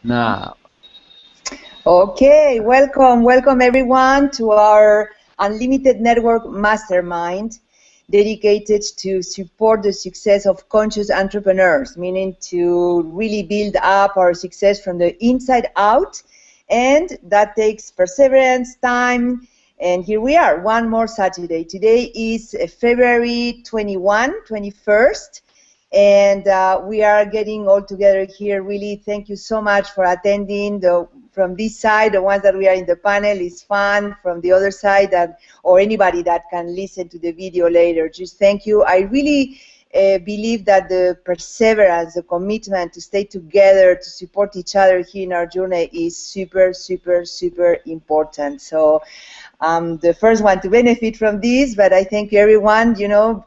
Now, Okay, welcome everyone to our Unlimited Network Mastermind dedicated to support the success of conscious entrepreneurs, meaning to really build up our success from the inside out. And that takes perseverance, time, and here we are, one more Saturday. Today is February 21st. And we are getting all together here. Really, thank you so much for attending. From this side, the ones that we are in the panel is fun. From the other side, or anybody that can listen to the video later, just thank you. I really believe that the perseverance, the commitment to stay together, to support each other here in our journey is super, super, super important. So I'm the first one to benefit from this, but I thank everyone,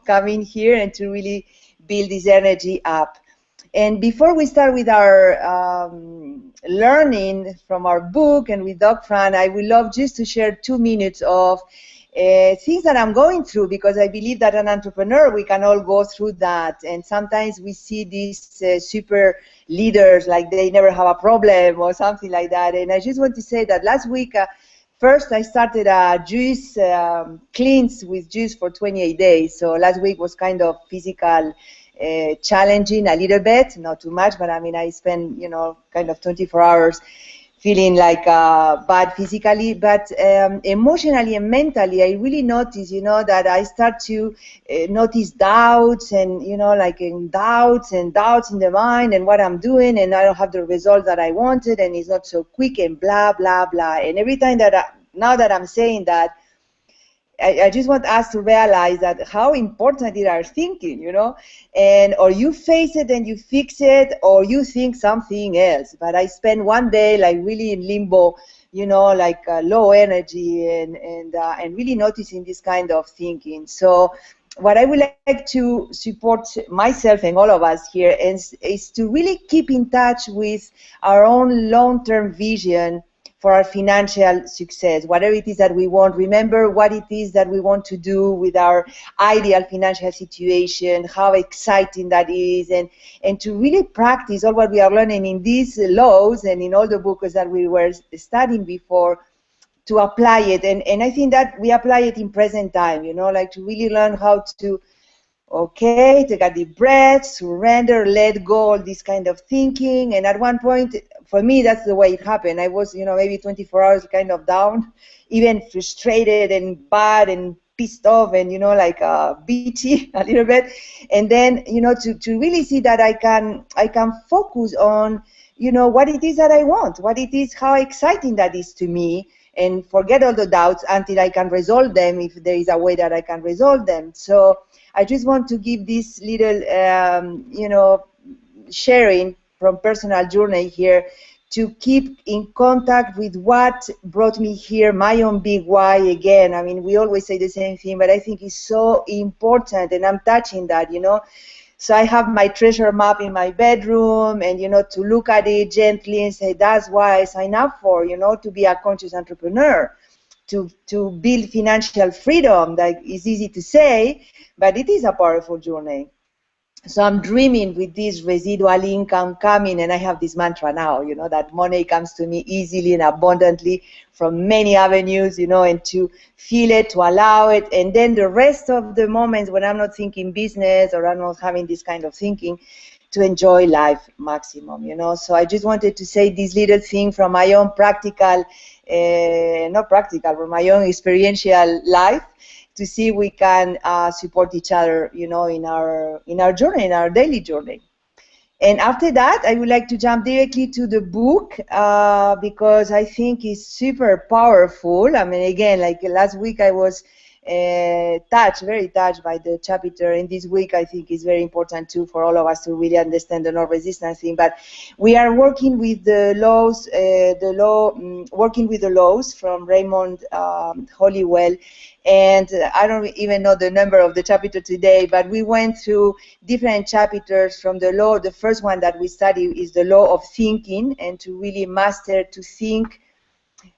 coming here and to really build this energy up. And before we start with our learning from our book and with Doc Fran, I would love just to share 2 minutes of things that I'm going through, because I believe that an entrepreneur, we can all go through that. And sometimes we see these super leaders like they never have a problem or something like that. And I just want to say that last week, first, I started a juice cleanse with juice for 28 days. So last week was kind of physical challenging a little bit, not too much, but I mean, I spent, kind of 24 hours feeling like bad physically, but emotionally and mentally, I really noticed, that I start to notice doubts and, doubts in the mind and what I'm doing, and I don't have the result that I wanted, and it's not so quick and blah, blah, blah. And every time now that I'm saying that, I just want us to realize that how important is our thinking, and or you face it and you fix it, or you think something else. But I spent one day like really in limbo, like low energy and really noticing this kind of thinking. So what I would like to support myself and all of us here is to really keep in touch with our own long-term vision for our financial success, whatever it is that we want. Remember what it is that we want to do with our ideal financial situation, how exciting that is, and to really practice all what we are learning in these laws and in all the books that we were studying before, to apply it. And I think that we apply it in present time, like to really learn how to, okay, take a deep breath, surrender, let go, all this kind of thinking. And at one point, for me, that's the way it happened. I was, maybe 24 hours kind of down, even frustrated and bad and pissed off and, like bitchy a little bit. And then, to really see that I can focus on, what it is that I want, what it is, how exciting that is to me, and forget all the doubts until I can resolve them, if there is a way that I can resolve them. So I just want to give this little, sharing from personal journey here, to keep in contact with what brought me here, my own big why. Again, I mean, we always say the same thing, but I think it's so important, and I'm touching that, So I have my treasure map in my bedroom, and, to look at it gently and say, that's why I signed up for, to be a conscious entrepreneur, to build financial freedom. That is easy to say, but it is a powerful journey. So I'm dreaming with this residual income coming, and I have this mantra now, that money comes to me easily and abundantly from many avenues, and to feel it, to allow it. And then the rest of the moments when I'm not thinking business or I'm not having this kind of thinking, to enjoy life maximum, So I just wanted to say this little thing from my own practical, not practical, from my own experiential life, to see we can support each other, in our journey, in our daily journey. And after that, I would like to jump directly to the book, because I think it's super powerful. I mean, again, like last week, I was very touched by the chapter, and this week I think is very important too for all of us to really understand the non-resistance thing. But we are working with the laws, working with the laws from Raymond Hollywell, and I don't even know the number of the chapter today, but we went through different chapters from the law. The first one that we study is the law of thinking, and to really master to think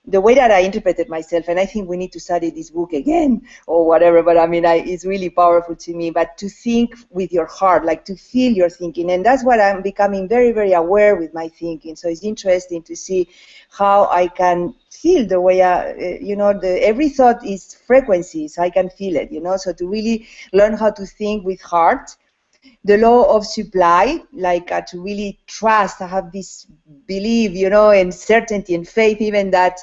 the way that I interpreted myself, and I think we need to study this book again or whatever, but I mean, it's really powerful to me, but to think with your heart, like to feel your thinking. And that's what I'm becoming very, very aware with my thinking. So it's interesting to see how I can feel the way every thought is frequency, so I can feel it, so to really learn how to think with heart. The law of supply, like to really trust, I have this belief, and certainty and faith, even that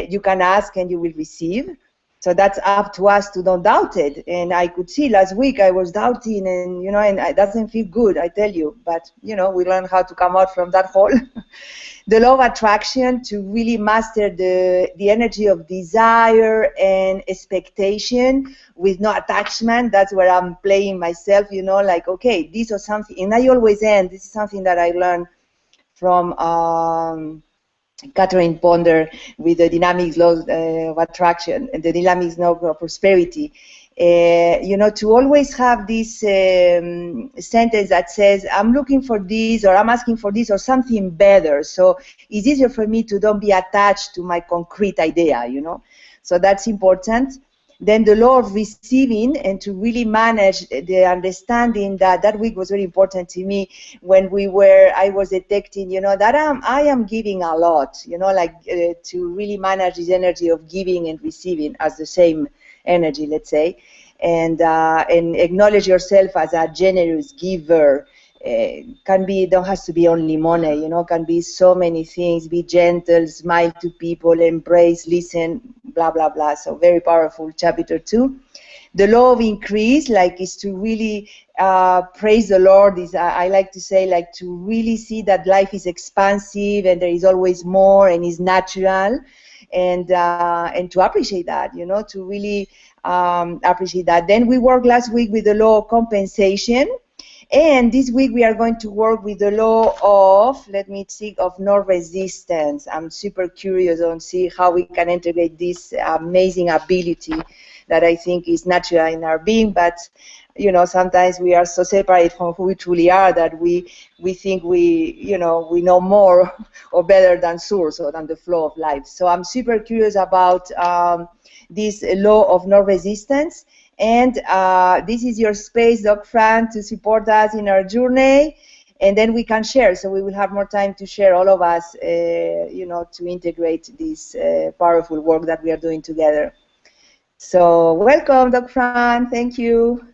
you can ask and you will receive. So that's up to us to don't doubt it. And I could see last week I was doubting, and and it doesn't feel good, I tell you. But we learn how to come out from that hole. The law of attraction, to really master the energy of desire and expectation with no attachment. That's where I'm playing myself, like, okay, this or something. And I always end, this is something that I learned from Catherine Ponder with the dynamics law of attraction and the dynamics law of prosperity. To always have this sentence that says, I'm looking for this, or I'm asking for this, or something better. So it's easier for me to don't be attached to my concrete idea, So that's important. Then the law of receiving, and to really manage the understanding that week was very important to me when I was detecting, that I am giving a lot, to really manage this energy of giving and receiving as the same energy, let's say, and acknowledge yourself as a generous giver. Don't has to be only money, can be so many things. Be gentle, smile to people, embrace, listen, blah, blah, blah. So very powerful, chapter 2. The law of increase, is to really praise the Lord. I like to say, to really see that life is expansive and there is always more and is natural, and to appreciate that, to really appreciate that. Then we worked last week with the law of compensation. And this week we are going to work with the law of, of non-resistance. I'm super curious on see how we can integrate this amazing ability that I think is natural in our being, but sometimes we are so separate from who we truly are that we think we know more or better than source or than the flow of life. So I'm super curious about this law of non-resistance. And this is your space, Doc Fran, to support us in our journey, and then we can share. So we will have more time to share, all of us, to integrate this powerful work that we are doing together. So welcome, Doc Fran. Thank you.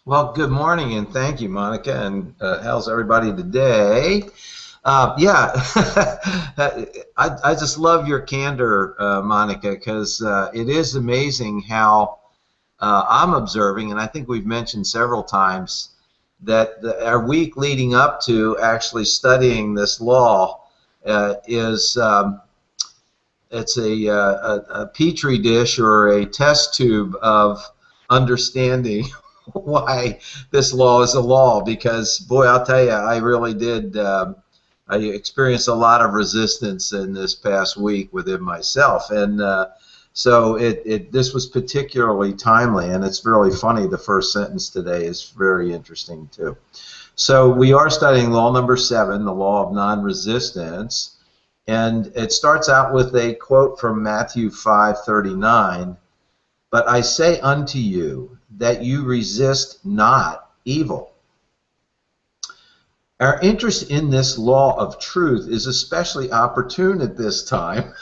Well, good morning, and thank you, Monica. And how's everybody today? Yeah, I just love your candor, Monica, because it is amazing how I'm observing, and I think we've mentioned several times, that our week leading up to actually studying this law is it's a petri dish or a test tube of understanding why this law is a law. Because, boy, I'll tell you, I really did. I experienced a lot of resistance in this past week within myself, and so this was particularly timely, and it's really funny. The first sentence today is very interesting too. So we are studying law number 7, the law of non-resistance, and it starts out with a quote from Matthew 5:39. But I say unto you that you resist not evil. Our interest in this law of truth is especially opportune at this time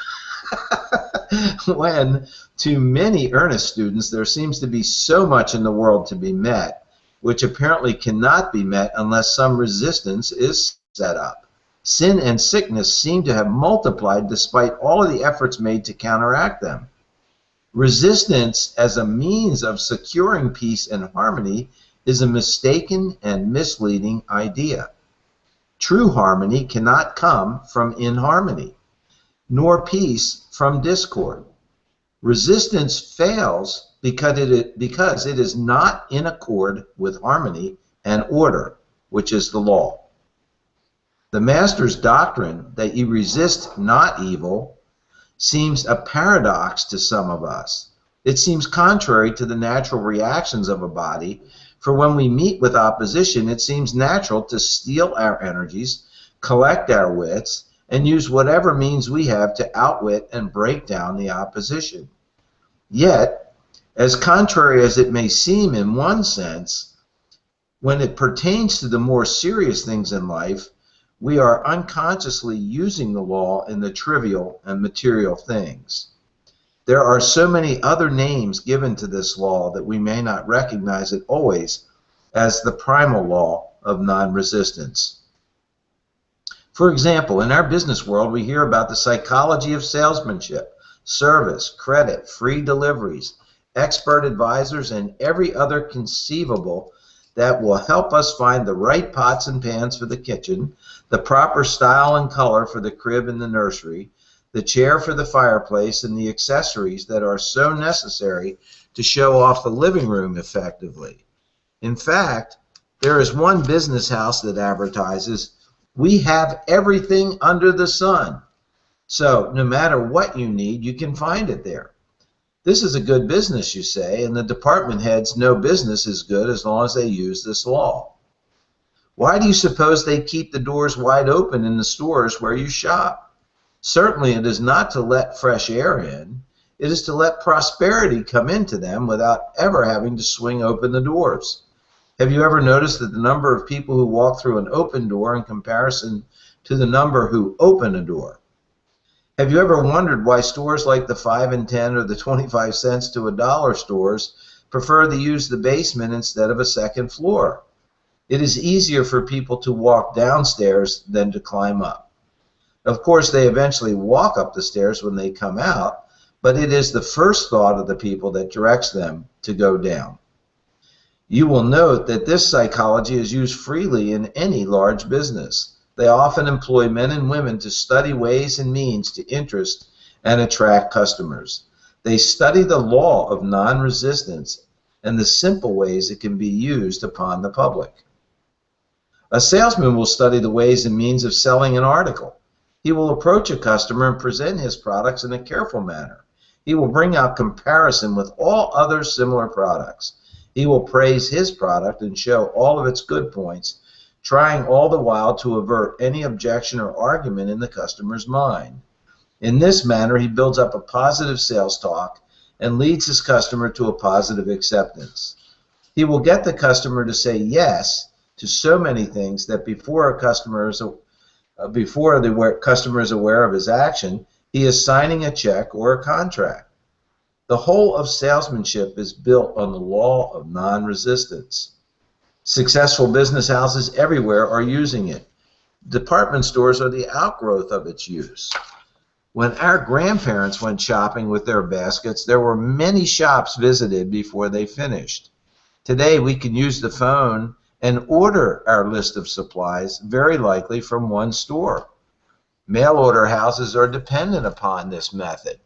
when, to many earnest students, there seems to be so much in the world to be met, which apparently cannot be met unless some resistance is set up. Sin and sickness seem to have multiplied despite all of the efforts made to counteract them. Resistance as a means of securing peace and harmony is a mistaken and misleading idea. True harmony cannot come from inharmony, nor peace from discord. Resistance fails because it is not in accord with harmony and order, which is the law. The Master's doctrine that you resist not evil seems a paradox to some of us. It seems contrary to the natural reactions of a body, for when we meet with opposition, it seems natural to steal our energies, collect our wits, and use whatever means we have to outwit and break down the opposition. Yet, as contrary as it may seem in one sense, when it pertains to the more serious things in life, we are unconsciously using the law in the trivial and material things. There are so many other names given to this law that we may not recognize it always as the primal law of non-resistance. For example, in our business world, we hear about the psychology of salesmanship, service, credit, free deliveries, expert advisors, and every other conceivable that will help us find the right pots and pans for the kitchen, the proper style and color for the crib in the nursery, the chair for the fireplace, and the accessories that are so necessary to show off the living room effectively. In fact, there is one business house that advertises, "We have everything under the sun." So no matter what you need, you can find it there. This is a good business, you say, and the department heads know business is good as long as they use this law. Why do you suppose they keep the doors wide open in the stores where you shop? Certainly it is not to let fresh air in. It is to let prosperity come into them without ever having to swing open the doors. Have you ever noticed that the number of people who walk through an open door in comparison to the number who open a door? Have you ever wondered why stores like the 5 and 10 or the 25 cents to $1 stores prefer to use the basement instead of a second floor? It is easier for people to walk downstairs than to climb up. Of course, they eventually walk up the stairs when they come out, but it is the first thought of the people that directs them to go down. You will note that this psychology is used freely in any large business. They often employ men and women to study ways and means to interest and attract customers. They study the law of non-resistance and the simple ways it can be used upon the public. A salesman will study the ways and means of selling an article. He will approach a customer and present his products in a careful manner. He will bring out comparison with all other similar products. He will praise his product and show all of its good points, trying all the while to avert any objection or argument in the customer's mind. In this manner, he builds up a positive sales talk and leads his customer to a positive acceptance. He will get the customer to say yes to so many things that before the customer is aware of his action, he is signing a check or a contract. The whole of salesmanship is built on the law of non-resistance. Successful business houses everywhere are using it. Department stores are the outgrowth of its use. When our grandparents went shopping with their baskets, there were many shops visited before they finished. Today, we can use the phone and order our list of supplies, very likely from one store. Mail order houses are dependent upon this method.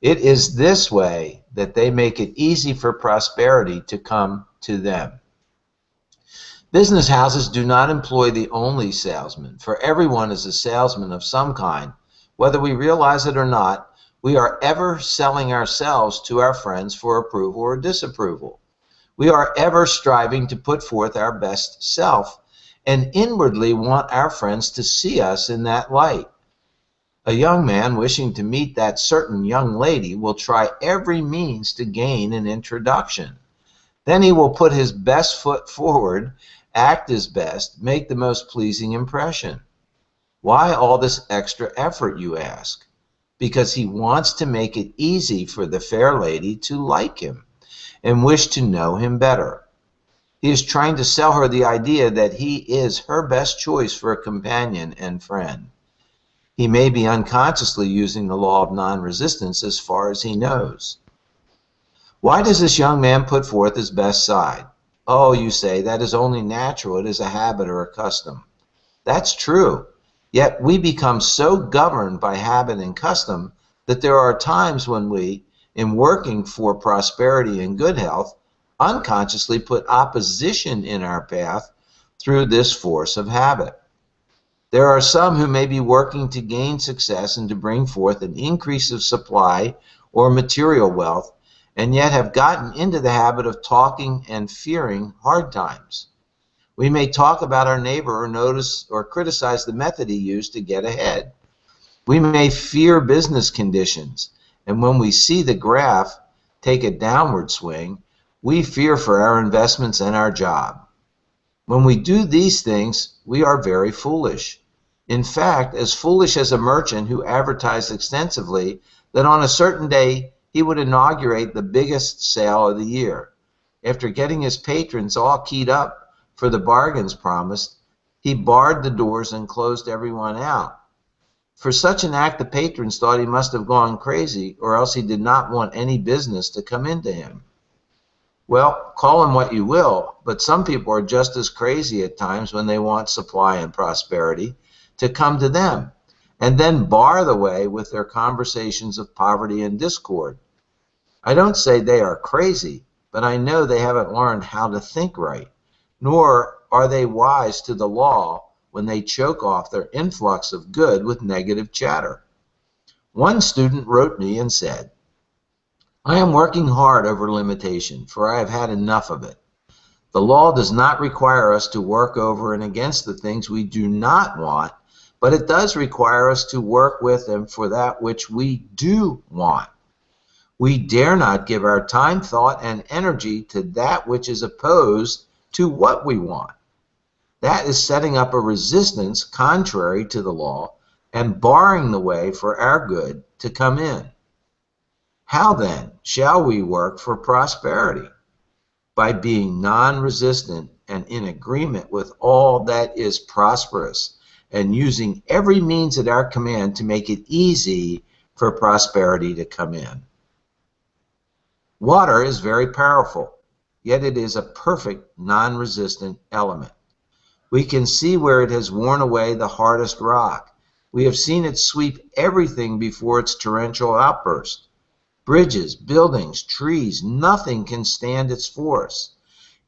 It is this way that they make it easy for prosperity to come to them. Business houses do not employ the only salesman, for everyone is a salesman of some kind. Whether we realize it or not, we are ever selling ourselves to our friends for approval or disapproval. We are ever striving to put forth our best self and inwardly want our friends to see us in that light. A young man wishing to meet that certain young lady will try every means to gain an introduction. Then he will put his best foot forward, act his best, make the most pleasing impression. Why all this extra effort, you ask? Because he wants to make it easy for the fair lady to like him and wish to know him better. He is trying to sell her the idea that he is her best choice for a companion and friend. He may be unconsciously using the law of non-resistance as far as he knows. Why does this young man put forth his best side? Oh, you say, that is only natural. It is a habit or a custom. That's true. Yet we become so governed by habit and custom that there are times when we, in working for prosperity and good health, unconsciously put opposition in our path through this force of habit. There are some who may be working to gain success and to bring forth an increase of supply or material wealth, and yet have gotten into the habit of talking and fearing hard times. We may talk about our neighbor or notice or criticize the method he used to get ahead. We may fear business conditions, and when we see the graph take a downward swing, we fear for our investments and our job. When we do these things, we are very foolish. In fact, as foolish as a merchant who advertised extensively that on a certain day he would inaugurate the biggest sale of the year. After getting his patrons all keyed up for the bargains promised, he barred the doors and closed everyone out. For such an act, the patrons thought he must have gone crazy, or else he did not want any business to come into him. Well, call him what you will, but some people are just as crazy at times when they want supply and prosperity to come to them, and then bar the way with their conversations of poverty and discord. I don't say they are crazy, but I know they haven't learned how to think right, nor are they wise to the law when they choke off their influx of good with negative chatter. One student wrote me and said, "I am working hard over limitation, for I have had enough of it. The law does not require us to work over and against the things we do not want, but it does require us to work with them for that which we do want. We dare not give our time, thought, and energy to that which is opposed to what we want. That is setting up a resistance contrary to the law and barring the way for our good to come in. How then shall we work for prosperity? By being non-resistant and in agreement with all that is prosperous, and using every means at our command to make it easy for prosperity to come in." Water is very powerful, yet it is a perfect non-resistant element. We can see where it has worn away the hardest rock. We have seen it sweep everything before its torrential outburst. Bridges, buildings, trees, nothing can stand its force.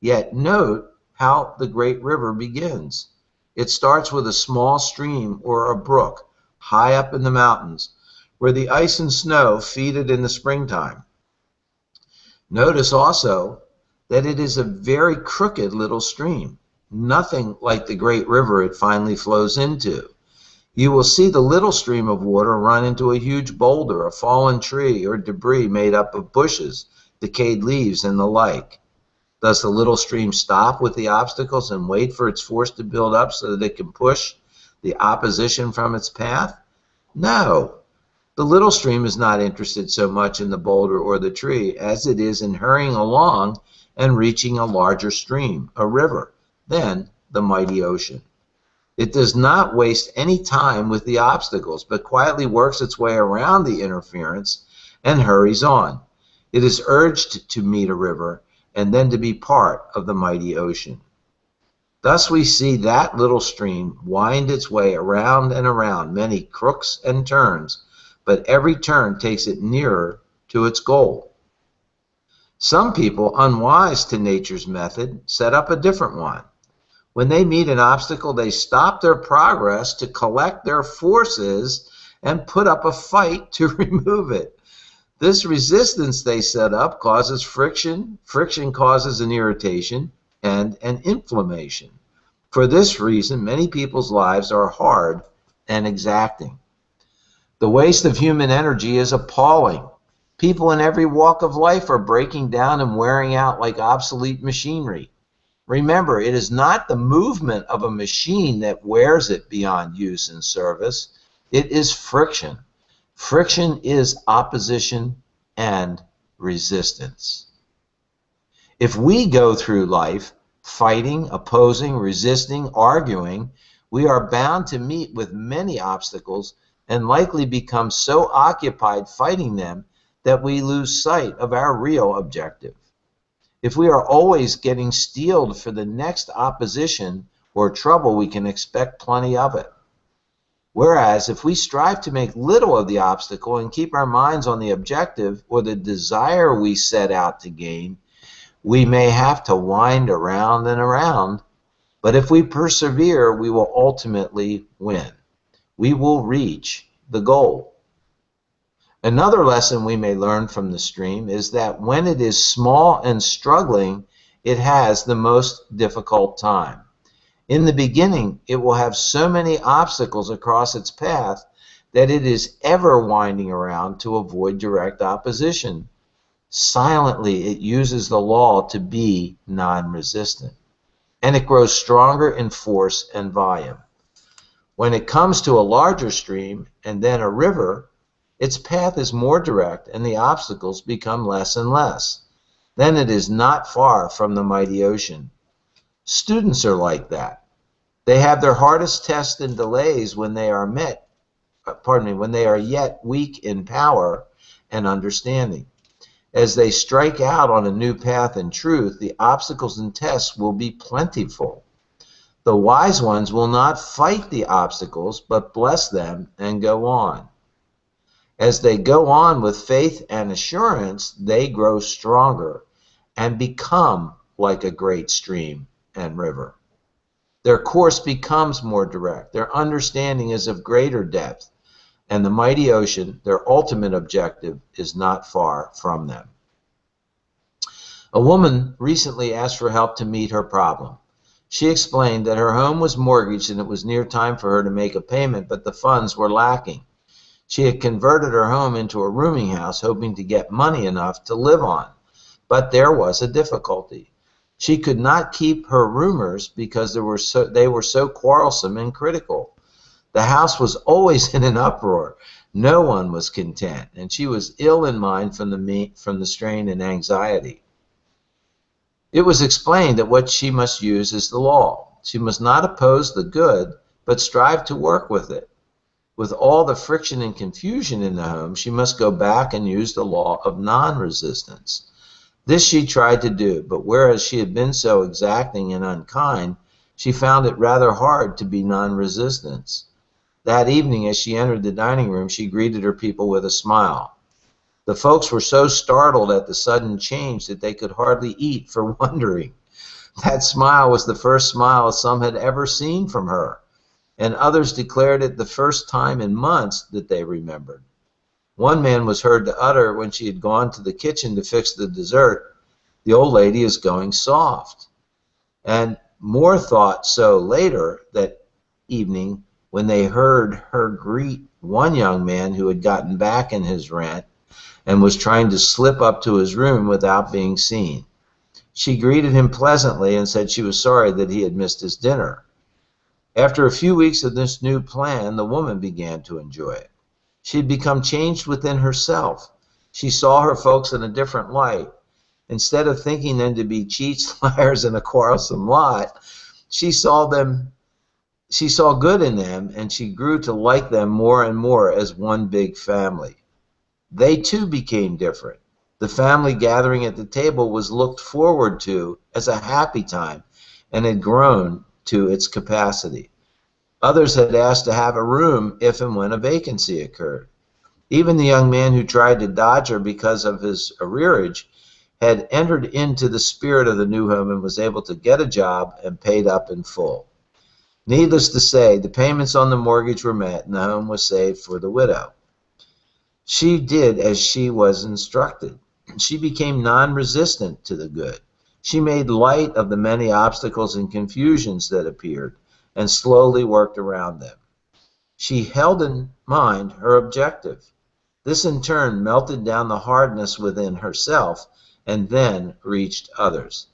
Yet note how the great river begins. It starts with a small stream or a brook high up in the mountains, where the ice and snow feed it in the springtime. Notice also that it is a very crooked little stream, nothing like the great river it finally flows into. You will see the little stream of water run into a huge boulder, a fallen tree, or debris made up of bushes, decayed leaves, and the like. Does the little stream stop with the obstacles and wait for its force to build up so that it can push the opposition from its path? No. The little stream is not interested so much in the boulder or the tree as it is in hurrying along and reaching a larger stream, a river, then the mighty ocean. It does not waste any time with the obstacles, but quietly works its way around the interference and hurries on. It is urged to meet a river and then to be part of the mighty ocean. Thus we see that little stream wind its way around and around many crooks and turns, but every turn takes it nearer to its goal. Some people, unwise to nature's method, set up a different one. When they meet an obstacle, they stop their progress to collect their forces and put up a fight to remove it. This resistance they set up causes friction. Friction causes an irritation and an inflammation. For this reason, many people's lives are hard and exacting. The waste of human energy is appalling. People in every walk of life are breaking down and wearing out like obsolete machinery. Remember, it is not the movement of a machine that wears it beyond use and service. It is friction. Friction is opposition and resistance. If we go through life fighting, opposing, resisting, arguing, we are bound to meet with many obstacles and likely become so occupied fighting them that we lose sight of our real objective. If we are always getting steeled for the next opposition or trouble, we can expect plenty of it. Whereas if we strive to make little of the obstacle and keep our minds on the objective or the desire we set out to gain, we may have to wind around and around, but if we persevere, we will ultimately win. We will reach the goal. Another lesson we may learn from the stream is that when it is small and struggling, it has the most difficult time. In the beginning, it will have so many obstacles across its path that it is ever winding around to avoid direct opposition. Silently, it uses the law to be non-resistant, and it grows stronger in force and volume. When it comes to a larger stream and then a river, its path is more direct and the obstacles become less and less. Then it is not far from the mighty ocean. Students are like that. They have their hardest tests and delays when they are when they are yet weak in power and understanding. As they strike out on a new path in truth, the obstacles and tests will be plentiful. The wise ones will not fight the obstacles, but bless them and go on. As they go on with faith and assurance, they grow stronger and become like a great stream and river. Their course becomes more direct. Their understanding is of greater depth, and the mighty ocean, their ultimate objective, is not far from them. A woman recently asked for help to meet her problem. She explained that her home was mortgaged and it was near time for her to make a payment, but the funds were lacking. She had converted her home into a rooming house, hoping to get money enough to live on. But there was a difficulty. She could not keep her roomers because they were so quarrelsome and critical. The house was always in an uproar. No one was content, and she was ill in mind from the strain and anxiety. It was explained that what she must use is the law. She must not oppose the good, but strive to work with it. With all the friction and confusion in the home, she must go back and use the law of non-resistance. This she tried to do, but whereas she had been so exacting and unkind, she found it rather hard to be non-resistant. That evening, as she entered the dining room, she greeted her people with a smile. The folks were so startled at the sudden change that they could hardly eat for wondering. That smile was the first smile some had ever seen from her, and others declared it the first time in months that they remembered. One man was heard to utter when she had gone to the kitchen to fix the dessert, "The old lady is going soft." And more thought so later that evening when they heard her greet one young man who had gotten back in his rent and was trying to slip up to his room without being seen. She greeted him pleasantly and said she was sorry that he had missed his dinner. After a few weeks of this new plan, the woman began to enjoy it. She had become changed within herself. She saw her folks in a different light. Instead of thinking them to be cheats, liars, and a quarrelsome lot, she saw good in them, and she grew to like them more and more as one big family. They too became different. The family gathering at the table was looked forward to as a happy time and had grown to its capacity. Others had asked to have a room if and when a vacancy occurred. Even the young man who tried to dodge her because of his arrearage had entered into the spirit of the new home and was able to get a job and paid up in full. Needless to say, the payments on the mortgage were met and the home was saved for the widow. She did as she was instructed. She became non-resistant to the good. She made light of the many obstacles and confusions that appeared and slowly worked around them. She held in mind her objective. This in turn melted down the hardness within herself and then reached others.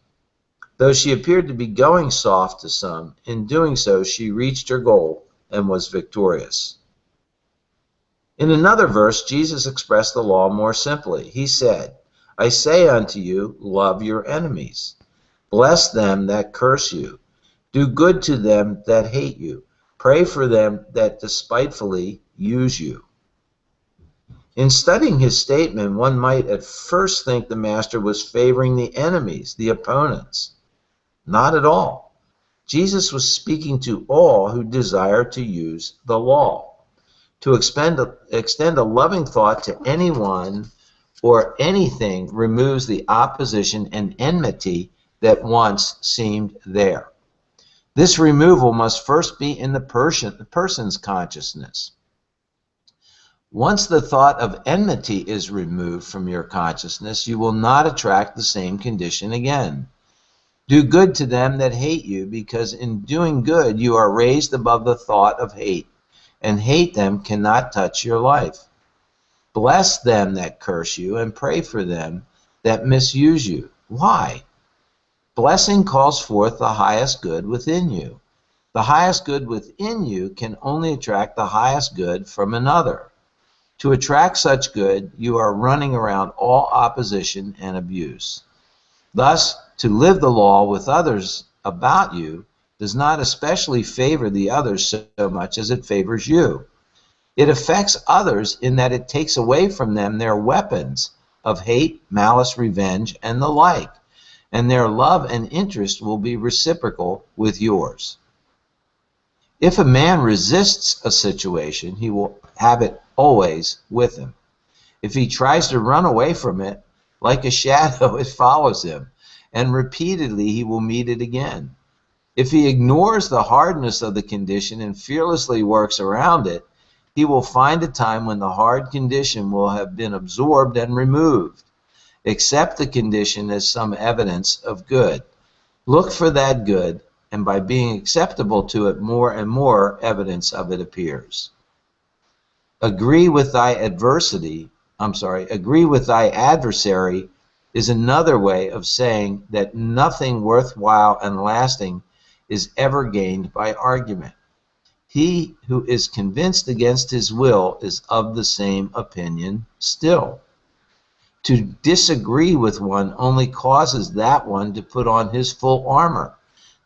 Though she appeared to be going soft to some, in doing so she reached her goal and was victorious. In another verse, Jesus expressed the law more simply. He said, "I say unto you, love your enemies. Bless them that curse you. Do good to them that hate you. Pray for them that despitefully use you." In studying his statement, one might at first think the master was favoring the enemies, the opponents. Not at all. Jesus was speaking to all who desire to use the law. To extend a loving thought to anyone or anything removes the opposition and enmity that once seemed there. This removal must first be in the person's consciousness. Once the thought of enmity is removed from your consciousness, you will not attract the same condition again. Do good to them that hate you, because in doing good you are raised above the thought of hate, and hate them cannot touch your life. Bless them that curse you, and pray for them that misuse you. Why? Blessing calls forth the highest good within you. The highest good within you can only attract the highest good from another. To attract such good, you are running around all opposition and abuse. Thus, to live the law with others about you does not especially favor the others so much as it favors you. It affects others in that it takes away from them their weapons of hate, malice, revenge, and the like, and their love and interest will be reciprocal with yours. If a man resists a situation, he will have it always with him. If he tries to run away from it, like a shadow, it follows him, and repeatedly he will meet it again. If he ignores the hardness of the condition and fearlessly works around it, he will find a time when the hard condition will have been absorbed and removed. Accept the condition as some evidence of good. Look for that good, and by being acceptable to it, more and more evidence of it appears. Agree with thy adversary is another way of saying that nothing worthwhile and lasting is ever gained by argument. He who is convinced against his will is of the same opinion still. To disagree with one only causes that one to put on his full armor,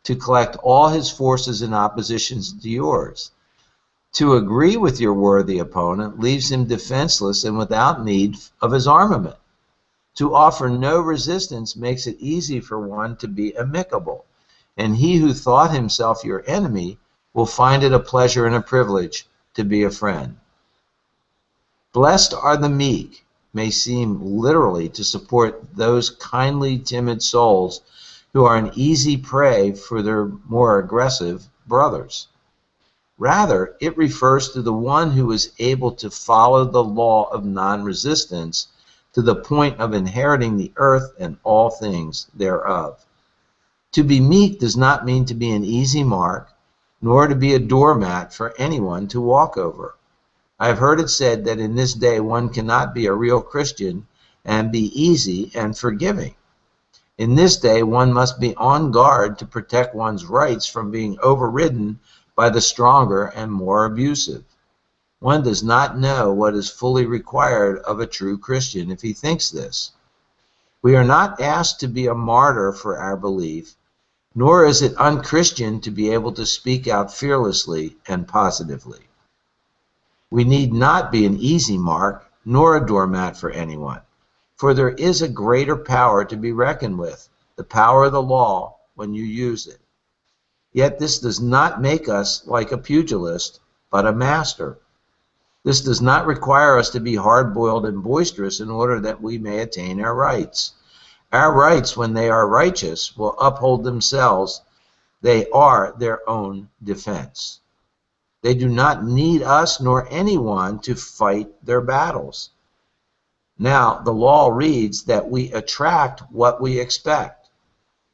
to collect all his forces in opposition to yours. To agree with your worthy opponent leaves him defenseless and without need of his armament. To offer no resistance makes it easy for one to be amicable, and he who thought himself your enemy will find it a pleasure and a privilege to be a friend. Blessed are the meek may seem literally to support those kindly, timid souls who are an easy prey for their more aggressive brothers. Rather, it refers to the one who is able to follow the law of non-resistance to the point of inheriting the earth and all things thereof. To be meek does not mean to be an easy mark, nor to be a doormat for anyone to walk over. I have heard it said that in this day one cannot be a real Christian and be easy and forgiving. In this day one must be on guard to protect one's rights from being overridden by the stronger and more abusive. One does not know what is fully required of a true Christian if he thinks this. We are not asked to be a martyr for our belief, nor is it unchristian to be able to speak out fearlessly and positively. We need not be an easy mark, nor a doormat for anyone, for there is a greater power to be reckoned with, the power of the law when you use it. Yet this does not make us like a pugilist, but a master. This does not require us to be hard-boiled and boisterous in order that we may attain our rights. Our rights, when they are righteous, will uphold themselves. They are their own defense. They do not need us nor anyone to fight their battles. Now, the law reads that we attract what we expect.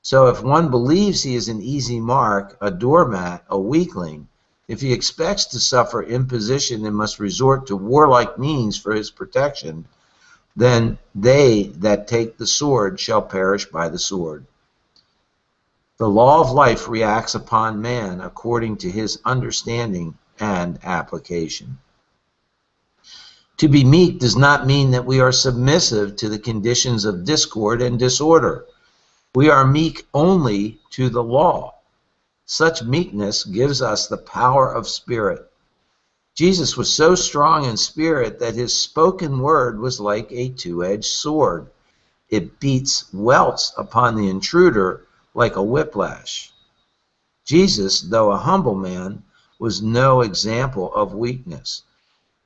So if one believes he is an easy mark, a doormat, a weakling, if he expects to suffer imposition and must resort to warlike means for his protection, then they that take the sword shall perish by the sword. The law of life reacts upon man according to his understanding and application. To be meek does not mean that we are submissive to the conditions of discord and disorder. We are meek only to the law. Such meekness gives us the power of spirit. Jesus was so strong in spirit that his spoken word was like a two-edged sword. It beats welts upon the intruder like a whiplash. Jesus, though a humble man, was no example of weakness.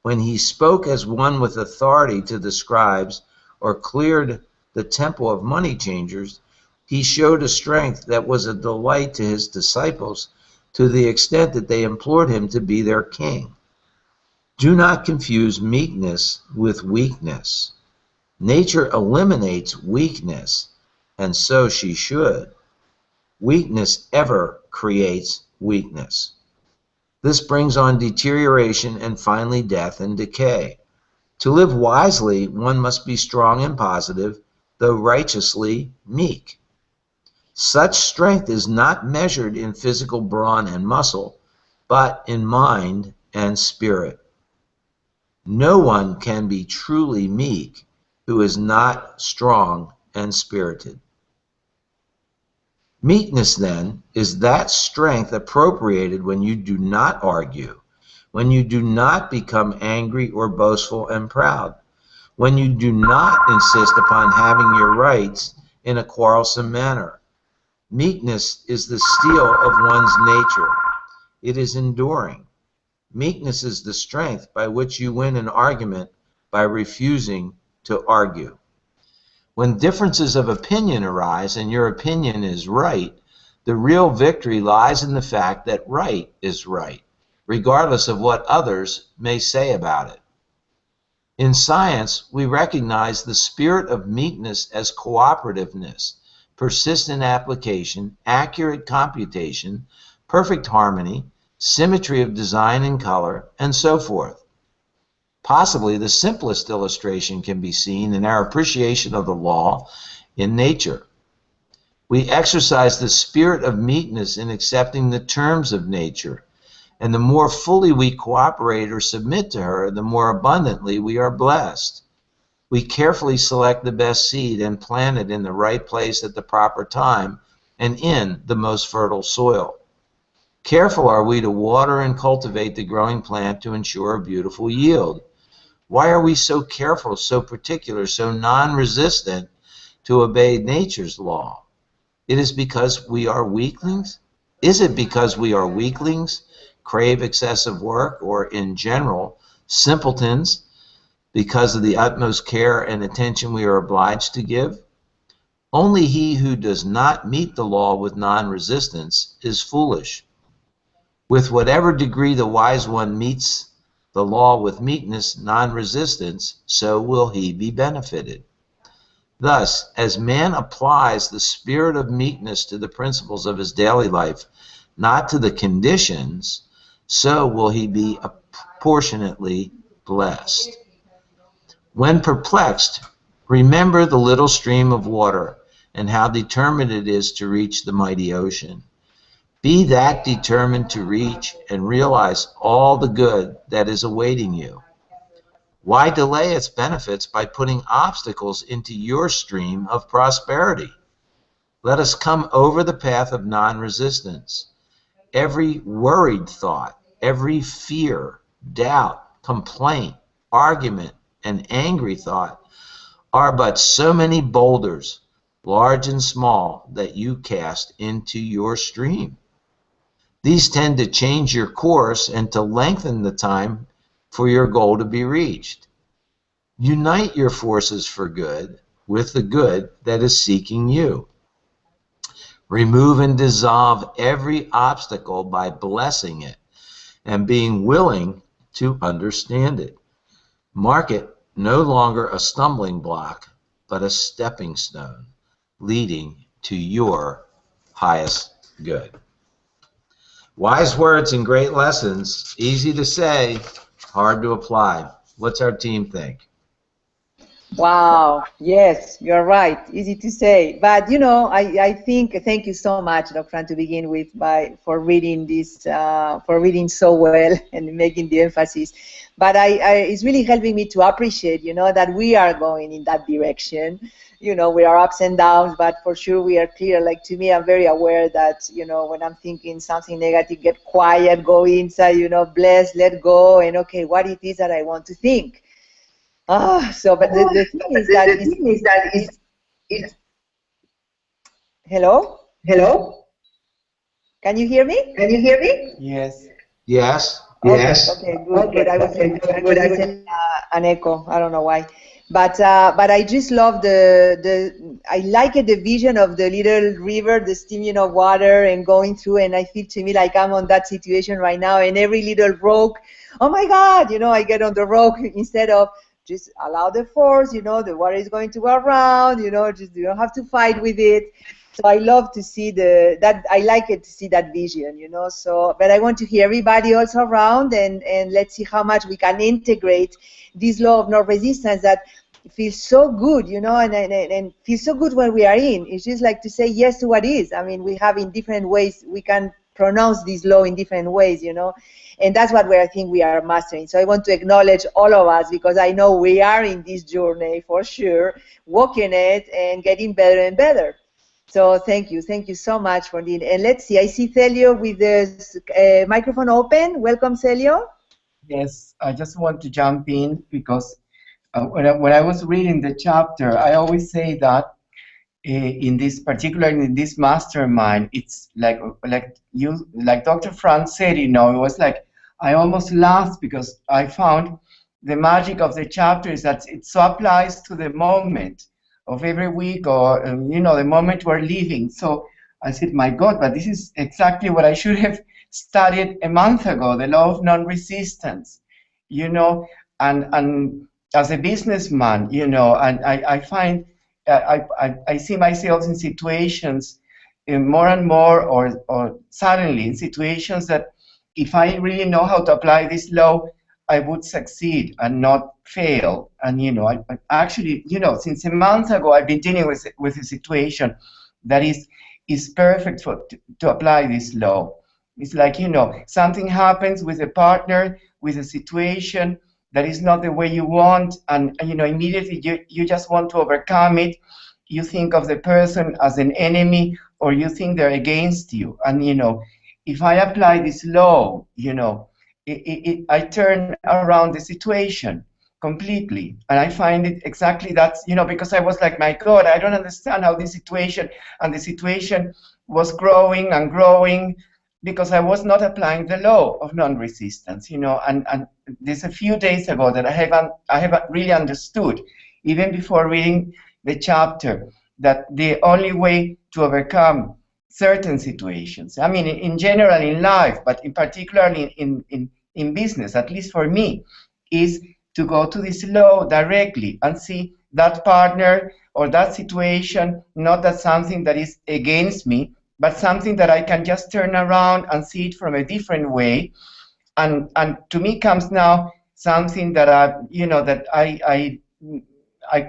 When he spoke as one with authority to the scribes or cleared the temple of money changers, he showed a strength that was a delight to his disciples to the extent that they implored him to be their king. Do not confuse meekness with weakness. Nature eliminates weakness, and so she should. Weakness ever creates weakness. This brings on deterioration and finally death and decay. To live wisely, one must be strong and positive, though righteously meek. Such strength is not measured in physical brawn and muscle, but in mind and spirit. No one can be truly meek who is not strong and spirited. Meekness, then, is that strength appropriated when you do not argue, when you do not become angry or boastful and proud, when you do not insist upon having your rights in a quarrelsome manner. Meekness is the steel of one's nature. It is enduring. Meekness is the strength by which you win an argument by refusing to argue. When differences of opinion arise and your opinion is right, the real victory lies in the fact that right is right, regardless of what others may say about it. In science, we recognize the spirit of meekness as cooperativeness, persistent application, accurate computation, perfect harmony, symmetry of design and color, and so forth. Possibly the simplest illustration can be seen in our appreciation of the law in nature. We exercise the spirit of meekness in accepting the terms of nature, and the more fully we cooperate or submit to her, the more abundantly we are blessed. We carefully select the best seed and plant it in the right place at the proper time and in the most fertile soil. Careful are we to water and cultivate the growing plant to ensure a beautiful yield. Why are we so careful, so particular, so non-resistant to obey nature's law? It is because we are weaklings? Is it because we are weaklings, crave excessive work, or in general, simpletons because of the utmost care and attention we are obliged to give? Only he who does not meet the law with non-resistance is foolish. With whatever degree the wise one meets the law with meekness, non-resistance, so will he be benefited. Thus, as man applies the spirit of meekness to the principles of his daily life, not to the conditions, so will he be proportionately blessed. When perplexed, remember the little stream of water and how determined it is to reach the mighty ocean. Be that determined to reach and realize all the good that is awaiting you. Why delay its benefits by putting obstacles into your stream of prosperity? Let us come over the path of non-resistance. Every worried thought, every fear, doubt, complaint, argument, and angry thought are but so many boulders, large and small, that you cast into your stream. These tend to change your course and to lengthen the time for your goal to be reached. Unite your forces for good with the good that is seeking you. Remove and dissolve every obstacle by blessing it and being willing to understand it. Mark it no longer a stumbling block, but a stepping stone leading to your highest good. Wise words and great lessons, easy to say, hard to apply. What's our team think? Wow, yes, you're right. Easy to say. But, you know, I think, thank you so much, Dr. Fran, to begin with, for reading this, for reading so well and making the emphasis. But it's really helping me to appreciate, you know, that we are going in that direction. You know, we are ups and downs, but for sure we are clear. Like, to me, I'm very aware that, you know, when I'm thinking something negative, get quiet, go inside, you know, bless, let go, and okay, what it is that I want to think. But the thing is that it's hello? Hello? Can you hear me? Can you hear me? Yes. Yes. Okay, Yes. okay, good. I was listening an echo. I don't know why. But I just love I like it, the vision of the little river, the stream of water and going through, and I feel to me like I'm on that situation right now, and every little rock, oh my God, you know, I get on the rock instead of just allow the force, you know, the water is going to go around, you know, just you don't have to fight with it. So I love to see that. I like it to see that vision, you know. So, but I want to hear everybody also around, and let's see how much we can integrate this law of non-resistance that feels so good, you know, and feels so good when we are in. It's just like to say yes to what is. I mean, we have in different ways, we can pronounce this law in different ways, you know, and that's what I think we are mastering. So I want to acknowledge all of us because I know we are in this journey for sure, walking it and getting better and better. So thank you so much for the. And let's see, I see Celio with the microphone open. Welcome, Celio. Yes, I just want to jump in because when I was reading the chapter, I always say that in this, particularly in this mastermind, it's like Dr. Franz said, you know, it was like I almost laughed because I found the magic of the chapter is that it so applies to the moment of every week or you know, the moment we're living. So I said, my God, but this is exactly what I should have studied a month ago, the law of non-resistance, you know, and as a businessman, you know, and I find I see myself in situations more and more, or suddenly in situations that if I really know how to apply this law, I would succeed and not fail. And you know, I actually, you know, since a month ago, I've been dealing with a situation that is perfect to apply this law. It's like, you know, something happens with a partner, with a situation that is not the way you want, and you know, immediately you just want to overcome it. You think of the person as an enemy, or you think they're against you. And you know, if I apply this law, you know, I turn around the situation completely, and I find it exactly that's, you know, because I was like, my God, I don't understand how this situation, and the situation was growing and growing because I was not applying the law of non-resistance, you know. And there's a few days ago that I haven't really understood, even before reading the chapter, that the only way to overcome certain situations, I mean, in general in life, but in particularly in business, at least for me, is to go to this law directly and see that partner or that situation not as something that is against me, but something that I can just turn around and see it from a different way. And to me comes now something that I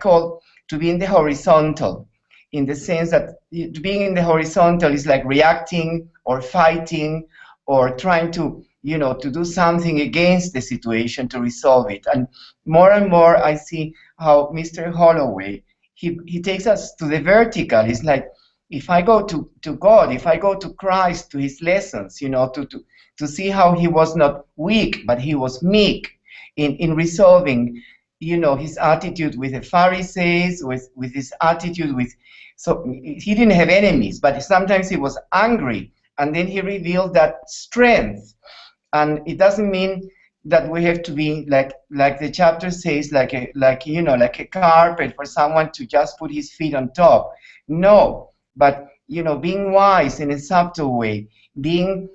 call to be in the horizontal, in the sense that being in the horizontal is like reacting or fighting or trying to, you know, to do something against the situation to resolve it. And more I see how Mr. Holloway, he takes us to the vertical. It's like, if I go to God, if I go to Christ, to his lessons, you know, to see how he was not weak, but he was meek in resolving, you know, his attitude with the Pharisees, with his attitude with, so he didn't have enemies, but sometimes he was angry, and then he revealed that strength. And it doesn't mean that we have to be like the chapter says, like you know, like a carpet for someone to just put his feet on top. No, but you know, being wise in a subtle way, being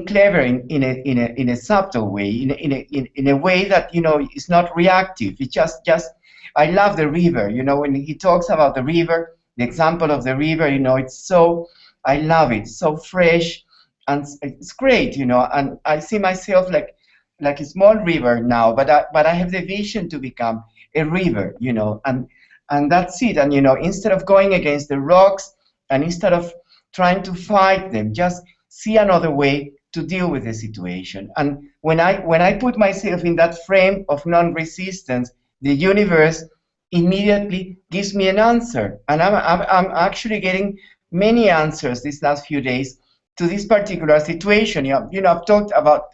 clever in a subtle way, in a way that, you know, is not reactive. It's just I love the river. You know, when he talks about the river, the example of the river, you know, it's so, I love it, so fresh, and it's great, you know. And I see myself like a small river now, but I have the vision to become a river, you know, and that's it. And you know, instead of going against the rocks, and instead of trying to fight them, just see another way to deal with the situation. And when I put myself in that frame of non-resistance, the universe immediately gives me an answer. And I'm actually getting many answers these last few days to this particular situation. You know, I've talked about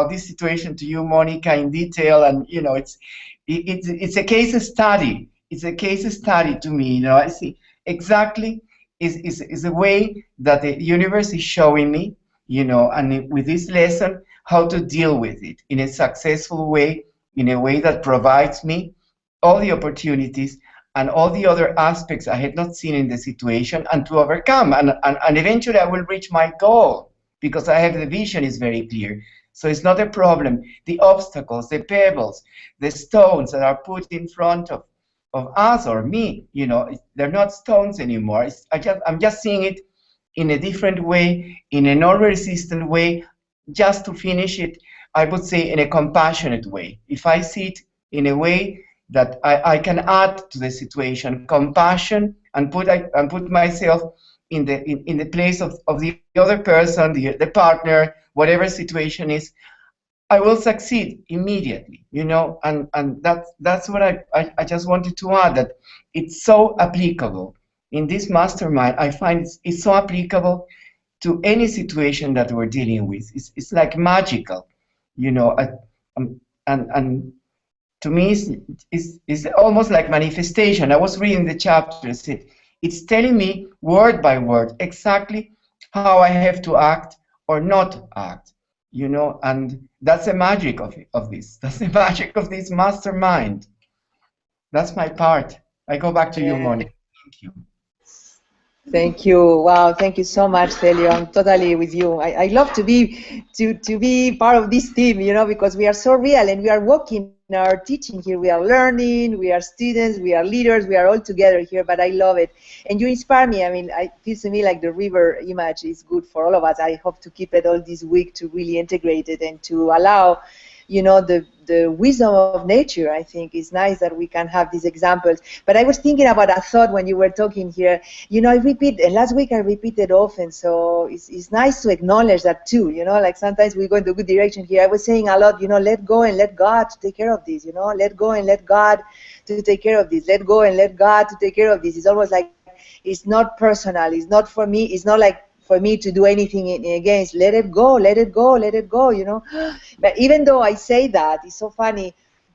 this situation to you, Monica, in detail, and you know, it's a case study. It's a case study to me. You know, I see exactly is a way that the universe is showing me, you know, and with this lesson, how to deal with it in a successful way, in a way that provides me all the opportunities and all the other aspects I had not seen in the situation, and to overcome. And eventually I will reach my goal, because I have the vision is very clear. So it's not a problem. The obstacles, the pebbles, the stones that are put in front us or me. You know, they're not stones anymore. I'm just seeing it in a different way, in a non-resistant way, just to finish it, I would say in a compassionate way. If I see it in a way that I can add to the situation, compassion, and put myself in the place of the other person, the partner, whatever situation is, I will succeed immediately, you know, and that's what I just wanted to add, that it's so applicable. In this mastermind, I find it's so applicable to any situation that we're dealing with. It's like magical, you know, and to me, it's almost like manifestation. I was reading the chapter, it's telling me word by word exactly how I have to act or not act, you know, and that's the magic of this. That's the magic of this mastermind. That's my part. I go back to you, Monica. Thank you. Thank you. Wow, thank you so much, Celio. I'm totally with you. I love to be part of this team, you know, because we are so real and we are walking our teaching here. We are learning, we are students, we are leaders, we are all together here, but I love it. And you inspire me. I mean, it feels to me like the river image is good for all of us. I hope to keep it all this week to really integrate it and to allow, you know, the wisdom of nature. I think it's nice that we can have these examples. But I was thinking about a thought when you were talking here. You know, I repeat, and last week I repeated often, so it's nice to acknowledge that too, you know, like sometimes we go in the good direction here. I was saying a lot, you know, let go and let God to take care of this, you know, let go and let God to take care of this, let go and let God to take care of this. It's almost like it's not personal, it's not for me, it's not like for me to do anything against. Let it go, let it go, let it go, you know. But even though I say that, it's so funny,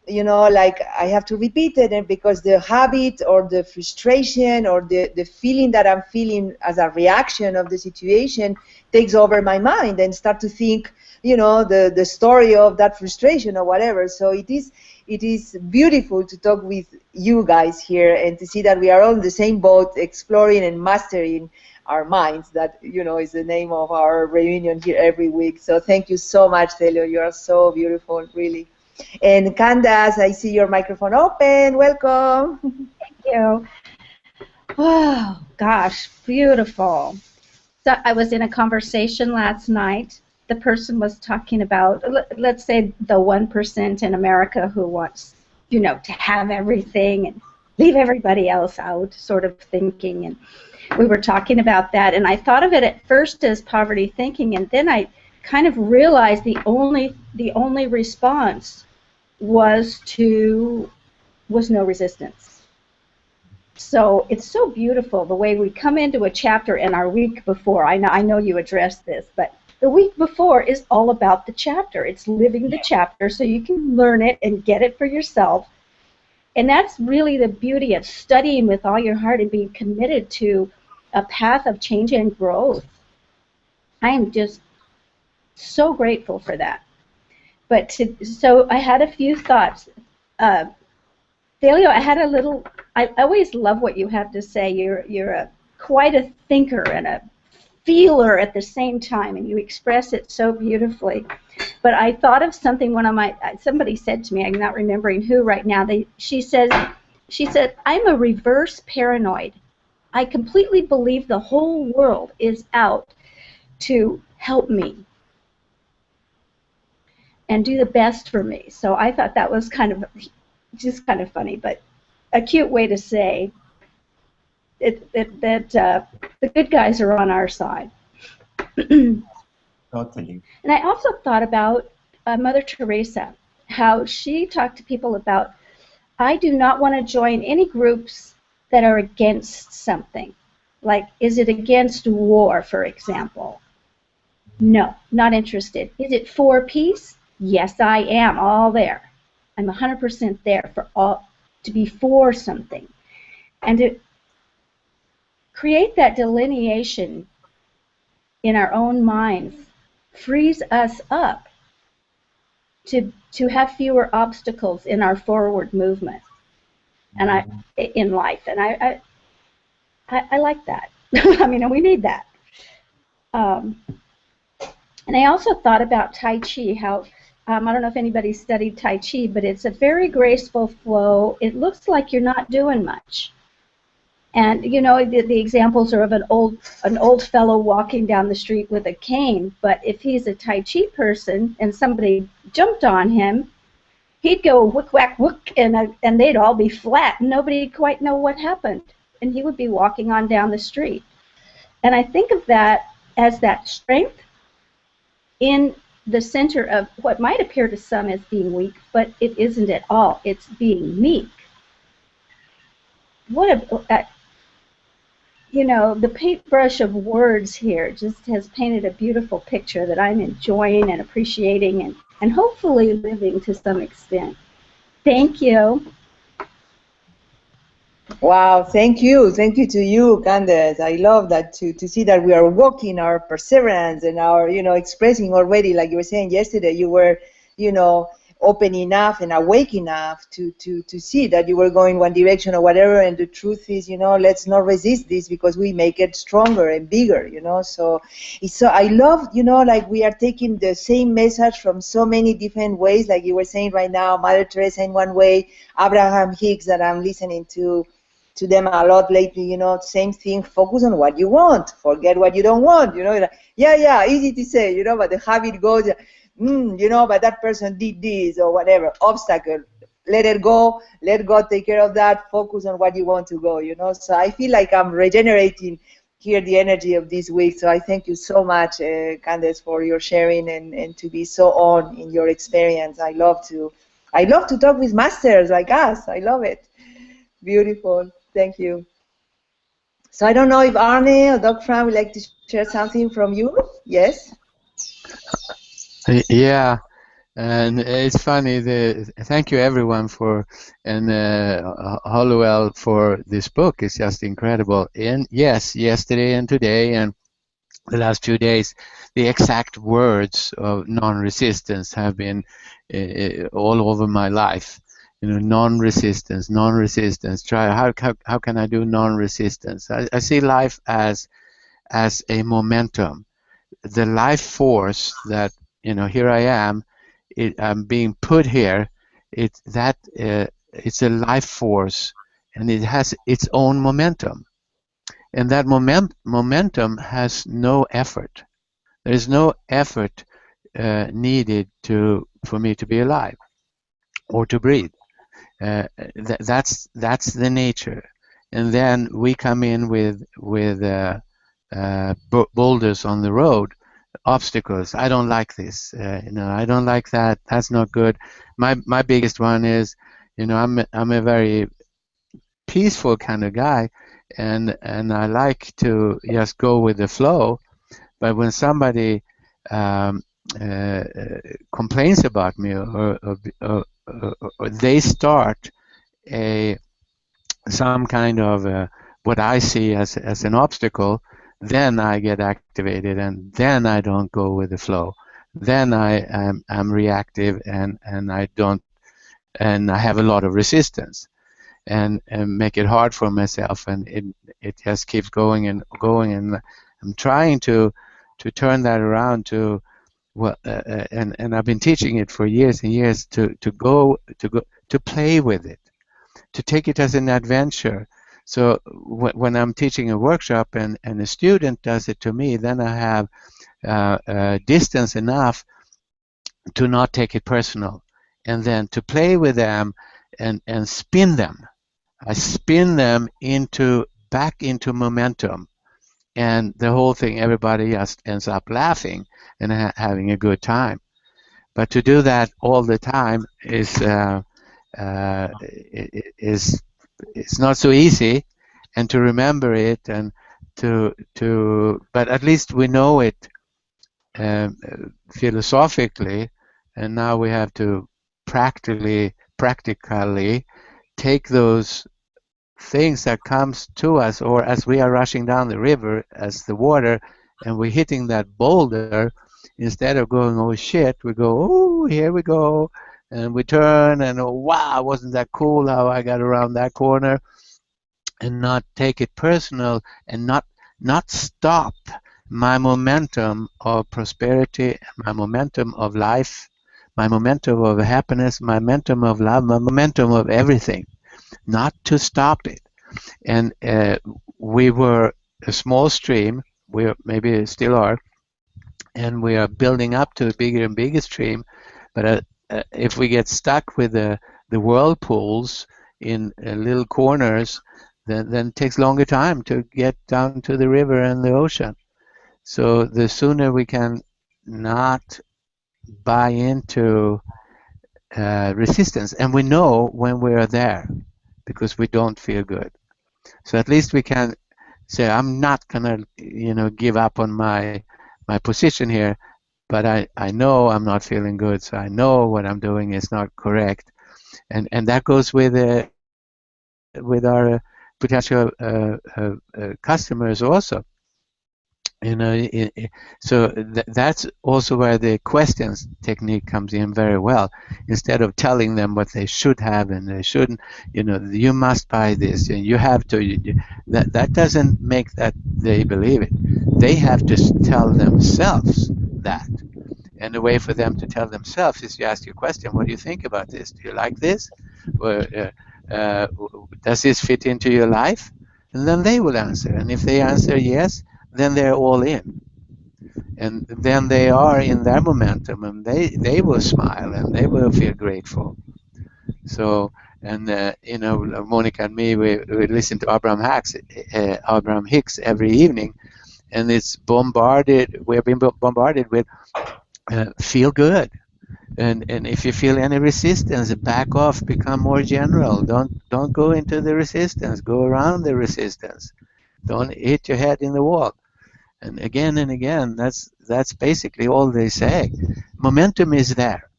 you know, like I have to repeat it, and because the habit or the frustration or the feeling that I'm feeling as a reaction of the situation takes over my mind and start to think, you know, the story of that frustration or whatever. So it is beautiful to talk with you guys here and to see that we are all in the same boat, exploring and mastering our minds. That, you know, is the name of our reunion here every week. So thank you so much, Celio. You are so beautiful, really. And Candace, I see your microphone open. Welcome. Thank you. Oh, gosh, beautiful. So I was in a conversation last night. The person was talking about, let's say, the 1% in America who wants, you know, to have everything and leave everybody else out, sort of thinking. And we were talking about that, and I thought of it at first as poverty thinking, and then I kind of realized the only response was no resistance. So it's so beautiful the way we come into a chapter in our week before. I know you addressed this, but the week before is all about the chapter. It's living the chapter so you can learn it and get it for yourself. And that's really the beauty of studying with all your heart and being committed to a path of change and growth. I am just so grateful for that. But so I had a few thoughts. Thelio, I had a little. I always love what you have to say. You're quite a thinker and a feeler at the same time, and you express it so beautifully. But I thought of something. Somebody said to me, I'm not remembering who right now. She said, I'm a reverse paranoid. I completely believe the whole world is out to help me and do the best for me. So I thought that was kind of funny, but a cute way to say that the good guys are on our side. Totally. And I also thought about Mother Teresa, how she talked to people about, I do not want to join any groups that are against something. Like, is it against war, for example? No, not interested. Is it for peace? Yes, I am, all there. I'm 100% there to be for something. And to create that delineation in our own minds frees us up to have fewer obstacles in our forward movement and in life. And I like that. I mean, we need that. And I also thought about Tai Chi, how I don't know if anybody studied Tai Chi, but it's a very graceful flow. It looks like you're not doing much. And you know, the examples are of an old fellow walking down the street with a cane. But if he's a Tai Chi person and somebody jumped on him, he'd go whack whack whack, and they'd all be flat. Nobody'd quite know what happened, and he would be walking on down the street. And I think of that as that strength in the center of what might appear to some as being weak, but it isn't at all. It's being meek. What a you know, the paintbrush of words here just has painted a beautiful picture that I'm enjoying and appreciating and hopefully living to some extent. Thank you. Wow, thank you. Thank you to you, Candace. I love that to see that we are walking our perseverance and our, you know, expressing already, like you were saying yesterday, you were, you know, open enough and awake enough to see that you were going one direction or whatever. And the truth is, you know, let's not resist this because we make it stronger and bigger, you know. So I love, you know, like we are taking the same message from so many different ways, like you were saying right now, Mother Teresa in one way, Abraham Hicks that I'm listening to them a lot lately, you know, same thing, focus on what you want, forget what you don't want, you know, like, yeah, easy to say, you know, but the habit goes, you know, but that person did this or whatever, obstacle, let it go, let God take care of that, focus on what you want to go, you know. So I feel like I'm regenerating here the energy of this week. So I thank you so much, Candace, for your sharing and to be so on in your experience. I love to talk with masters like us. I love it. Beautiful. Thank you. So I don't know if Arne or Doc Fran would like to share something from you. Yes? Yeah, and it's funny. Thank you everyone for and Hollowell for this book. It's just incredible. And yes, yesterday and today and the last few days, the exact words of non-resistance have been all over my life. You know, non-resistance, non-resistance. Try how can I do non-resistance? I see life as a momentum. The life force that, you know, here I am, I'm being put here. It's a life force, and it has its own momentum, and that momentum has no effort. There is no effort needed for me to be alive or to breathe. That's the nature, and then we come in with boulders on the road, obstacles. I don't like this. You know, I don't like that. That's not good. My biggest one is, you know, I'm a very peaceful kind of guy, and I like to just go with the flow. But when somebody complains about me or they start some kind of what I see as an obstacle, then I get activated, and then I don't go with the flow. Then I'm reactive, and I don't, and I have a lot of resistance, and make it hard for myself, and it just keeps going and going, and I'm trying to turn that around to and I've been teaching it for years and years to play with it, to take it as an adventure. So when I'm teaching a workshop and a student does it to me, then I have distance enough to not take it personal, and then to play with them and spin them. I spin them back into momentum, and the whole thing, everybody just ends up laughing and having a good time. But to do that all the time is it's not so easy, and to remember it, and but at least we know it philosophically, and now we have to practically take those things that comes to us, or as we are rushing down the river as the water, and we're hitting that boulder, instead of going, oh shit, we go, oh, here we go, and we turn, and oh, wow, wasn't that cool how I got around that corner, and not take it personal, and not stop my momentum of prosperity, my momentum of life, my momentum of happiness, my momentum of love, my momentum of everything, not to stop it. And we were a small stream, we maybe still are, and we are building up to a bigger and bigger stream. But if we get stuck with the whirlpools in little corners, then it takes longer time to get down to the river and the ocean. So the sooner we can not buy into resistance, and we know when we are there because we don't feel good. So at least we can say, I'm not gonna, give up on my position here, but I know I'm not feeling good, so I know what I'm doing is not correct, and that goes with our potential customers also. So that's also where the questions technique comes in very well. Instead of telling them what they should have and they shouldn't, you must buy this and you have to. That doesn't make that they believe it. They have to tell themselves that. And the way for them to tell themselves is you ask your question: what do you think about this? Do you like this? Or, does this fit into your life? And then they will answer. And if they answer yes, then they're all in, and then they are in their momentum, and they will smile and they will feel grateful. So, and Monica and me, we listen to Abraham Hicks every evening, and it's bombarded. We've been bombarded with feel good, and if you feel any resistance, back off, become more general. Don't go into the resistance. Go around the resistance. Don't hit your head in the wall. And again, that's basically all they say. Momentum is there.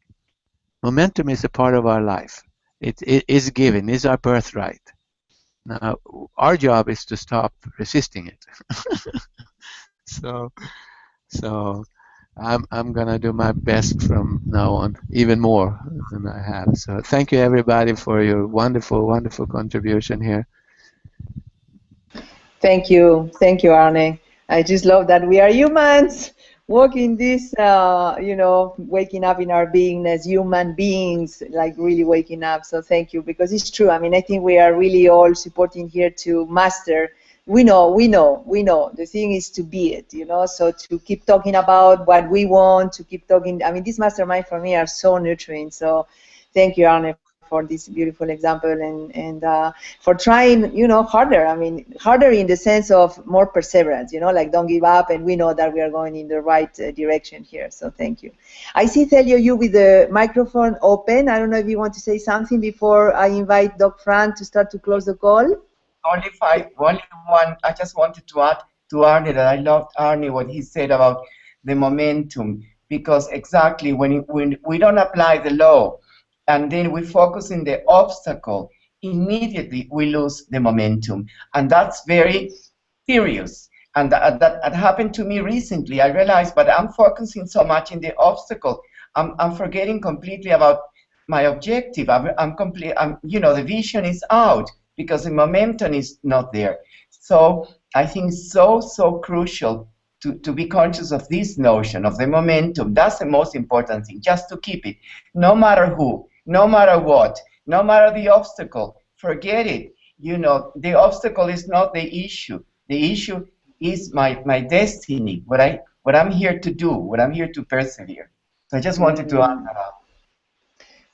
Momentum is a part of our life. It is given. It's our birthright. Now, our job is to stop resisting it. So I'm gonna do my best from now on, even more than I have. So thank you everybody for your wonderful, wonderful contribution here. Thank you, Arne. I just love that we are humans walking this, waking up in our being as human beings, like really waking up. So thank you, because it's true. I mean, I think we are really all supporting here to master. We know. The thing is to be it, so to keep talking about what we want, to keep talking. I mean, this mastermind for me are so nurturing. So thank you, Arne, for this beautiful example, and for trying, harder. I mean, harder in the sense of more perseverance, like don't give up, and we know that we are going in the right direction here. So thank you. I see Thelio, you with the microphone open. I don't know if you want to say something before I invite Doc Fran to start to close the call. Only one. I just wanted to add to Arne that I loved Arne what he said about the momentum, because exactly when we don't apply the law, and then we focus in the obstacle, immediately we lose the momentum. And that's very serious. And that happened to me recently. I realized, but I'm focusing so much in the obstacle, I'm forgetting completely about my objective. The vision is out because the momentum is not there. So I think so crucial to be conscious of this notion of the momentum. That's the most important thing, just to keep it, no matter who, no matter what, no matter the obstacle. Forget it. The obstacle is not the issue. The issue is my destiny, what I'm here to do, what I'm here to persevere. So I just wanted to add that up.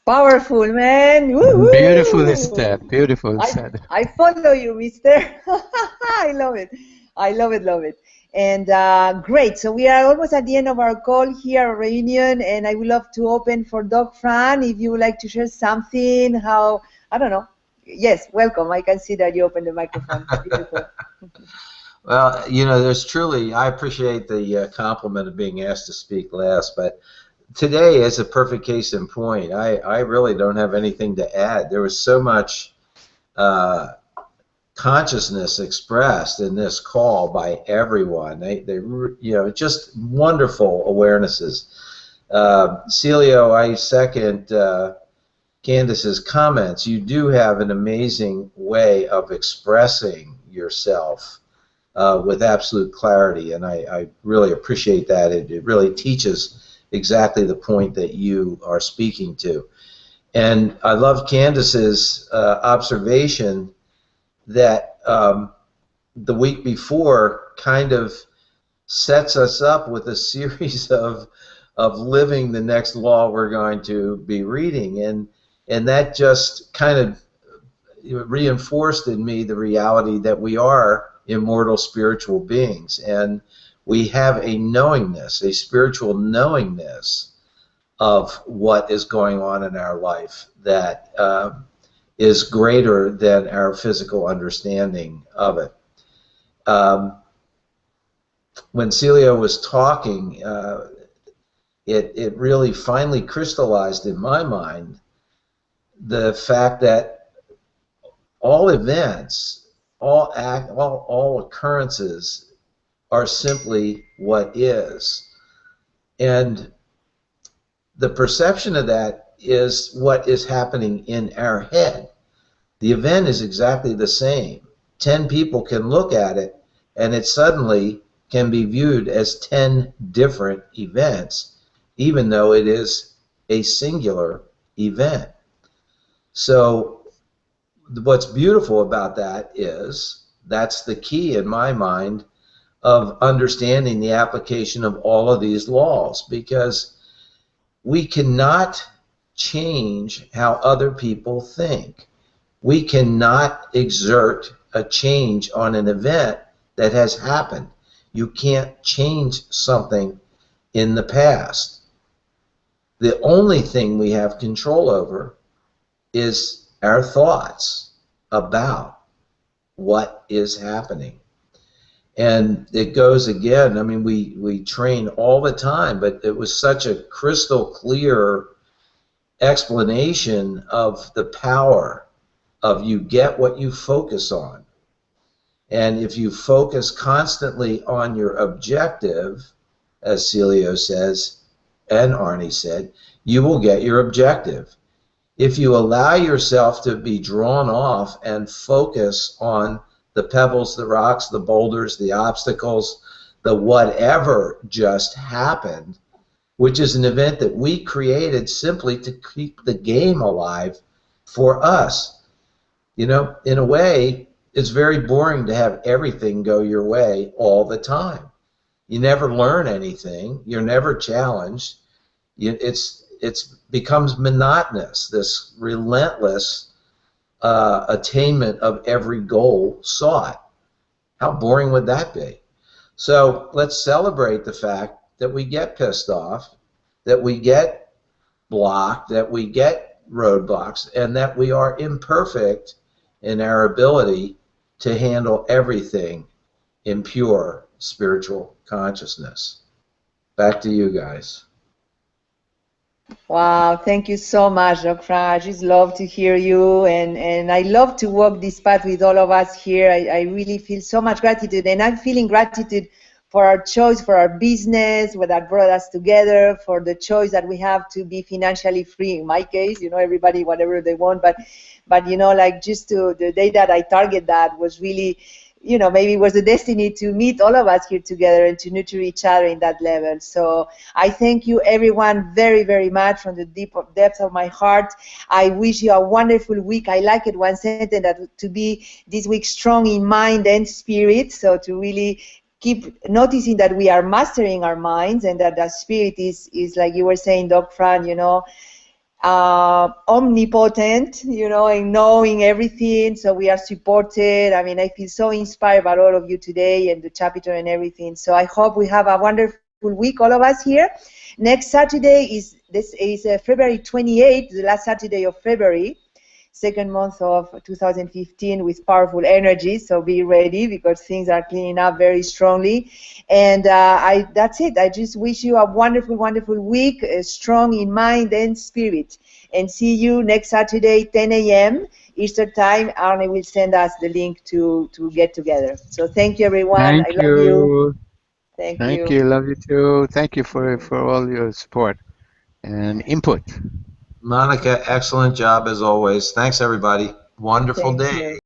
Powerful, man. Woo-hoo. Beautifully said. Beautiful said. I follow you, mister. I love it. Love it. And great. So we are almost at the end of our call here, our reunion, and I would love to open for Doc Fran if you would like to share something. I don't know. Yes, welcome. I can see that you opened the microphone. Beautiful. Well, there's truly, I appreciate the compliment of being asked to speak last, but today is a perfect case in point. I really don't have anything to add. There was so much consciousness expressed in this call by everyone. They just wonderful awarenesses. Celio, I second Candace's comments. You do have an amazing way of expressing yourself with absolute clarity, and I really appreciate that. It really teaches exactly the point that you are speaking to. And I love Candace's observation that the week before kind of sets us up with a series of living the next law we're going to be reading, and that just kind of reinforced in me the reality that we are immortal spiritual beings, and we have a knowingness, a spiritual knowingness of what is going on in our life that is greater than our physical understanding of it. When Celia was talking, it really finally crystallized in my mind the fact that all events, all occurrences are simply what is. And the perception of that is what is happening in our head. The event is exactly the same. 10 people can look at it, and it suddenly can be viewed as 10 different events, even though it is a singular event. So what's beautiful about that is that's the key in my mind of understanding the application of all of these laws, because we cannot change how other people think. We cannot exert a change on an event that has happened. You can't change something in the past. The only thing we have control over is our thoughts about what is happening. And it goes again, I mean, we train all the time, but it was such a crystal clear explanation of the power of you get what you focus on. And if you focus constantly on your objective, as Celio says, and Arnie said, you will get your objective. If you allow yourself to be drawn off and focus on the pebbles, the rocks, the boulders, the obstacles, the whatever just happened, which is an event that we created simply to keep the game alive for us. You know, in a way, it's very boring to have everything go your way all the time. You never learn anything. You're never challenged. It's becomes monotonous, this relentless attainment of every goal sought. How boring would that be? So let's celebrate the fact that we get pissed off, that we get blocked, that we get roadblocks, and that we are imperfect in our ability to handle everything in pure spiritual consciousness. Back to you guys. Wow, thank you so much, Dr. Frank. I just love to hear you, and I love to walk this path with all of us here. I really feel so much gratitude, and I'm feeling gratitude for our choice, for our business, what that brought us together, for the choice that we have to be financially free. In my case, you know, everybody, whatever they want, but you know, like just to the day that I target that was really, you know, maybe it was the destiny to meet all of us here together and to nurture each other in that level. So I thank you, everyone, very, very much from the depth of my heart. I wish you a wonderful week. I like it one sentence, that to be this week strong in mind and spirit. So to really keep noticing that we are mastering our minds, and that the spirit is like you were saying, Doc Fran, you know, omnipotent, you know, and knowing everything. So we are supported. I mean, I feel so inspired by all of you today and the chapter and everything. So I hope we have a wonderful week, all of us here. Next Saturday is February 28th, the last Saturday of February, second month of 2015, with powerful energy. So be ready, because things are cleaning up very strongly. And that's it. I just wish you a wonderful, wonderful week, strong in mind and spirit. And see you next Saturday, 10 a.m. Eastern Time. Arne will send us the link to get together. So thank you, everyone. Thank I love you. Thank you. Love you too. Thank you for all your support and input. Monica, excellent job as always. Thanks, everybody. Wonderful day.